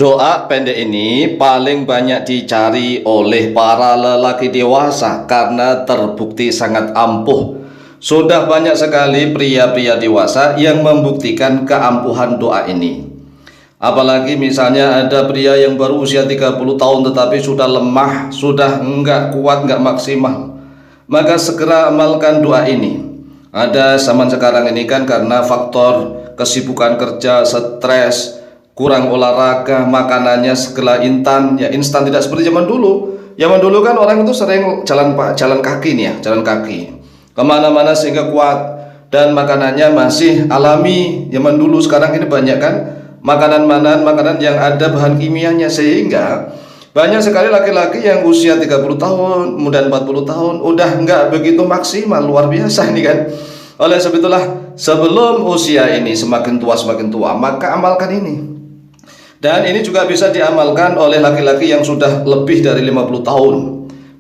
Doa pendek ini paling banyak dicari oleh para lelaki dewasa karena terbukti sangat ampuh. Sudah banyak sekali pria-pria dewasa yang membuktikan keampuhan doa ini. Apalagi misalnya ada pria yang baru usia 30 tahun tetapi sudah lemah, sudah enggak kuat, enggak maksimal. Maka segera amalkan doa ini. Ada zaman sekarang ini kan karena faktor kesibukan kerja, stres, kurang olahraga, makanannya segala instan tidak seperti zaman dulu. Zaman dulu kan orang itu sering jalan kaki nih ya, jalan kaki kemana-mana sehingga kuat, dan makanannya masih alami. Zaman dulu, sekarang ini banyak kan makanan yang ada bahan kimianya, sehingga banyak sekali laki-laki yang usia 30 tahun, kemudian 40 tahun udah nggak begitu maksimal, luar biasa ini kan. Oleh sebab itulah, sebelum usia ini semakin tua, maka amalkan ini. Dan ini juga bisa diamalkan oleh laki-laki yang sudah lebih dari 50 tahun.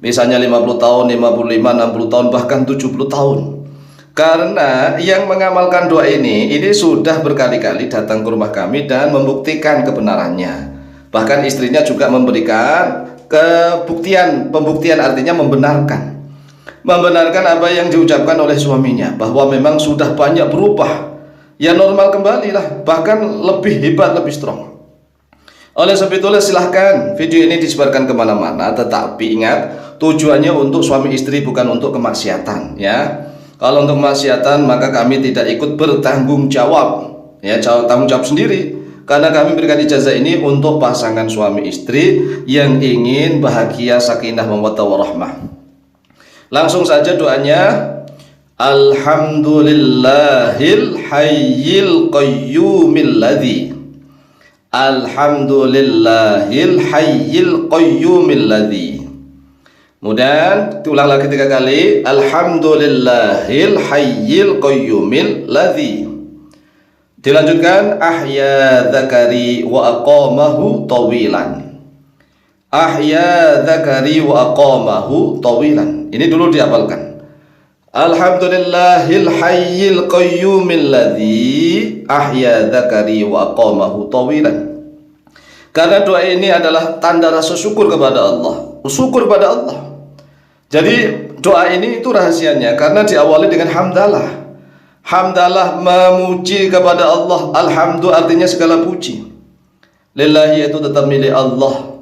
Misalnya 50 tahun, 55, 60 tahun, bahkan 70 tahun. Karena yang mengamalkan doa ini sudah berkali-kali datang ke rumah kami dan membuktikan kebenarannya. Bahkan istrinya juga memberikan pembuktian artinya membenarkan apa yang diucapkan oleh suaminya, bahwa memang sudah banyak berubah, ya normal kembali lah, bahkan lebih hebat, lebih strong. Oleh sebab itulah silahkan video ini disebarkan kemana-mana, tetapi ingat tujuannya untuk suami istri, bukan untuk kemaksiatan ya. Kalau untuk kemaksiatan maka kami tidak ikut bertanggung jawab ya, tanggung jawab sendiri, karena kami berikan ijazah ini untuk pasangan suami istri yang ingin bahagia, sakinah, mawaddah warahmah. Langsung saja doanya. Alhamdulillahil hayyil qayyumil ladzi. Alhamdulillahil hayyil qayyumil ladzi. Kemudian diulang lagi 3 kali. Alhamdulillahil hayyil qayyumil ladzi. Dilanjutkan, ahya dzakari wa aqamahu tawilan. Ahya dzakari wa aqamahu tawilan. Ini dulu dihafalkan. Alhamdulillahil hayyil qayyumil ladzi ahya dzakari wa aqamahu tawilan. Karena doa ini adalah tanda rasa syukur kepada Allah. Syukur pada Allah. Jadi doa ini itu rahasianya karena diawali dengan hamdalah. Hamdalah memuji kepada Allah. Alhamdu artinya segala puji. Lillahi itu tetap milik Allah.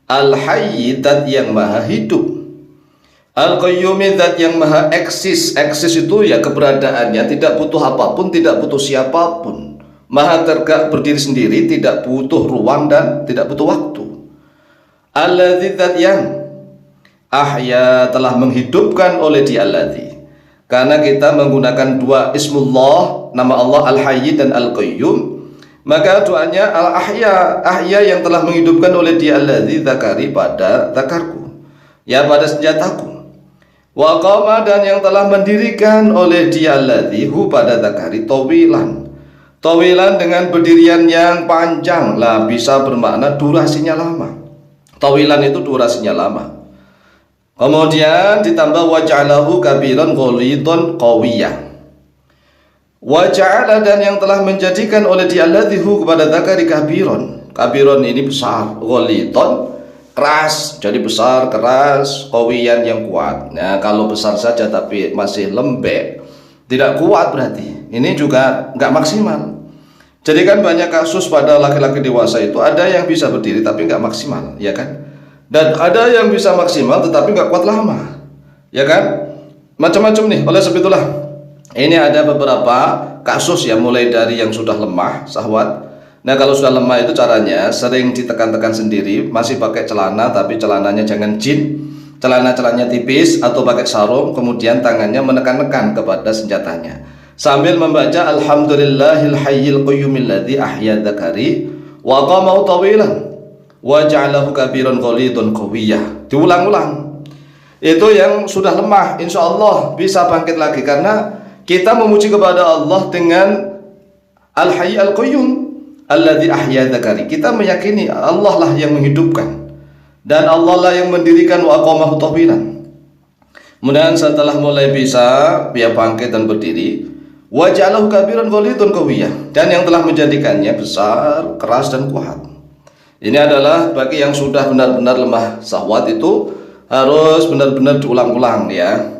Al-Hayy zat yang maha hidup. Al-Qayyumi zat yang maha eksis. Eksis itu ya keberadaannya, tidak butuh apapun, tidak butuh siapapun. Maha tegak berdiri sendiri, tidak butuh ruang dan tidak butuh waktu. Alladzi zat yang ahya telah menghidupkan oleh Dia alladzi. Karena kita menggunakan dua ismullah, nama Allah Al-Hayy dan Al-Qayyum, maka doanya Al-Ahya, ahya yang telah menghidupkan oleh Dia alladzi zakari pada zakarku, ya pada senjataku. Wa qama dan yang telah mendirikan oleh Dia alladzi hu pada zakari tawilan. Tawilan dengan berdirian yang panjang lah, bisa bermakna durasinya lama. Tawilan itu durasinya lama. Kemudian ditambah waja'alahu kabiran ghalidhan qawiyah. Waja'ala dan yang telah menjadikan oleh Dia alladzi hu kepada zakari kabiran. Kabiran ini besar, ghalidhan keras, jadi besar, keras, qawiyan yang kuat. Nah, kalau besar saja tapi masih lembek, tidak kuat, berarti ini juga nggak maksimal. Jadi kan banyak kasus pada laki-laki dewasa itu ada yang bisa berdiri tapi nggak maksimal, ya kan? Dan ada yang bisa maksimal tetapi nggak kuat lama, ya kan? Macam-macam nih. Oleh sebab itulah ini ada beberapa kasus ya, mulai dari yang sudah lemah syahwat. Nah, kalau sudah lemah itu caranya sering ditekan-tekan sendiri, masih pakai celana tapi celananya jangan jin, celana-celananya tipis atau pakai sarung, kemudian tangannya menekan-nekan kepada senjatanya sambil membaca Alhamdulillahil hayyil qayyumil ladzi ahya dzakari wa qamahu tawilan wa ja'alahu kabiran ghalidhan qawiyah. Diulang-ulang. Itu yang sudah lemah, insya Allah bisa bangkit lagi, karena kita memuji kepada Allah dengan Al-Hayy Al-Qayyum alladzi ahya dzakari. Kita meyakini Allah lah yang menghidupkan dan Allah lah yang mendirikan wa aqamahu tawilan. Kemudian setelah mulai bisa dia bangkit dan berdiri, wa ja'alahu kabiran ghalidhan qawiyah, dan yang telah menjadikannya besar, keras dan kuat. Ini adalah bagi yang sudah benar-benar lemah syahwat, itu harus benar-benar diulang-ulang ya.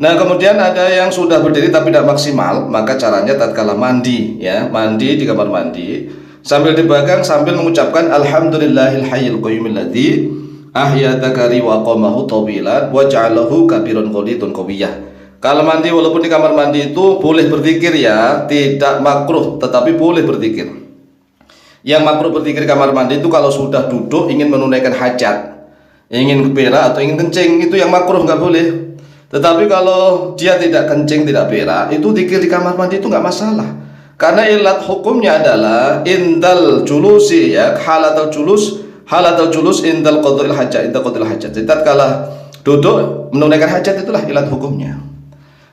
Nah, kemudian ada yang sudah berdiri tapi tidak maksimal, maka caranya tatkala mandi ya, mandi di kamar mandi sambil dipegang sambil mengucapkan alhamdulillahil hayyil qayyumil ladzi ahya dzakari wa qamahu tawilan wa ja'alahu kabiran qalidun qawiyah. Kalau mandi walaupun di kamar mandi itu boleh berzikir ya, tidak makruh tetapi boleh berzikir. Yang makruh berzikir di kamar mandi itu kalau sudah duduk ingin menunaikan hajat, ingin berak atau ingin kencing, itu yang makruh, nggak boleh. Tetapi kalau dia tidak kencing, tidak berak, itu zikir di kamar mandi itu nggak masalah. Karena ilat hukumnya adalah indal julusi ya, halatal julus indal qadhil hajat, indal qadhil hajat. Jadi tatkala duduk menunaikan hajat itulah ilat hukumnya.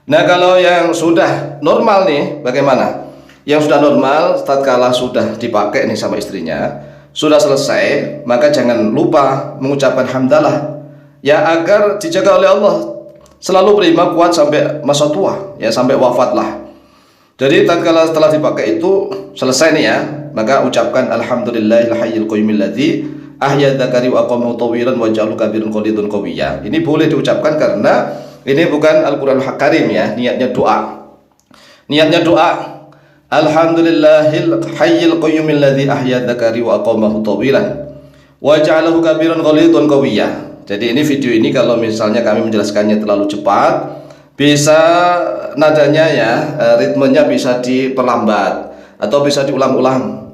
Nah, kalau yang sudah normal nih bagaimana? Yang sudah normal tatkala sudah dipakai nih sama istrinya, sudah selesai, maka jangan lupa mengucapkan hamdalah ya, agar dijaga oleh Allah selalu prima kuat sampai masa tua ya, sampai wafat lah. Jadi tatkala setelah dipakai itu selesai nih ya, maka ucapkan alhamdulillahil hayyil qayyumil ladzi ahya dzakari wa aqamahu tawilan wa ja'alahu kabiran qalidun qawiyya. Ini boleh diucapkan karena ini bukan Al-Qur'anul Karim ya, niatnya doa. Niatnya doa. Alhamdulillahil hayyil qayyumil ladzi ahya dzakari wa aqamahu tawilan wa ja'alahu kabiran qalidun qawiyya. Jadi ini video ini kalau misalnya kami menjelaskannya terlalu cepat, bisa nadanya ya, ritmenya bisa diperlambat atau bisa diulang-ulang.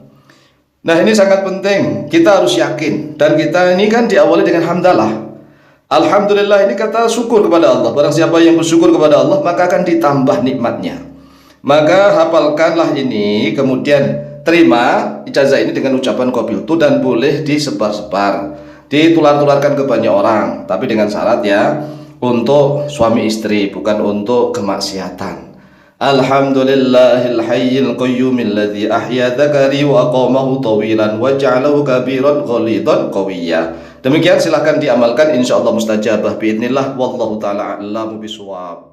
Nah, ini sangat penting, kita harus yakin. Dan kita ini kan diawali dengan hamdalah. Alhamdulillah ini kata syukur kepada Allah. Barang siapa yang bersyukur kepada Allah, maka akan ditambah nikmatnya. Maka hafalkanlah ini, kemudian terima ijazah ini dengan ucapan qabiltu, dan boleh disebar-sebar, ditular-tularkan ke banyak orang, tapi dengan syarat ya, untuk suami istri, bukan untuk kemaksiatan. Alhamdulillahil hayyil qayyumil ladzi ahya dzakari wa aqamahu tawilan wa ja'alahu kabiran qalidan qawiyya. Demikian silahkan diamalkan, insyaallah mustajabah biidznillah, wallahu taala a'lamu bishawab.